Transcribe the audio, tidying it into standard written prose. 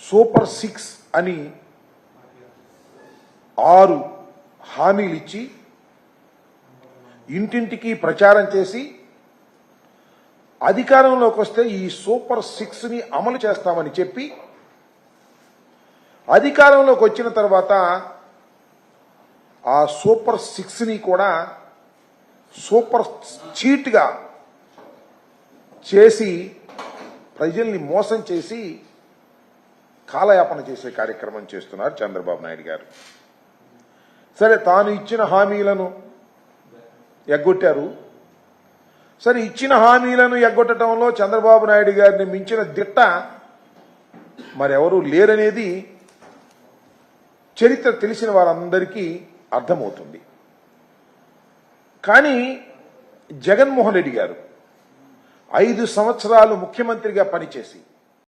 Super 6 అని 6 హామీలు ఇచ్చి ఇంటింటికి ప్రచారం చేసి అధికారంలోకి వస్తే ఈ సూపర్ 6ని అమలు చేస్తామని చెప్పి అధికారంలోకి వచ్చిన తర్వాత ఆ సూపర్ 6ని కూడా సూపర్ చీట్గా చేసి ప్రజల్ని మోసం చేసి కాలయాపన చేసే కార్యక్రమం చేస్తున్నారు చంద్రబాబు నాయుడు గారు. సరే, తాను ఇచ్చిన హామీలను ఎగ్గొట్టారు. సరే, ఇచ్చిన హామీలను ఎగ్గొట్టడంలో చంద్రబాబు నాయుడు గారిని మించిన దిట్ట మరెవరూ లేరనేది చరిత్ర తెలిసిన వారందరికీ అర్థమవుతుంది. కానీ జగన్మోహన్ రెడ్డి గారు 5 సంవత్సరాలు ముఖ్యమంత్రిగా పనిచేసి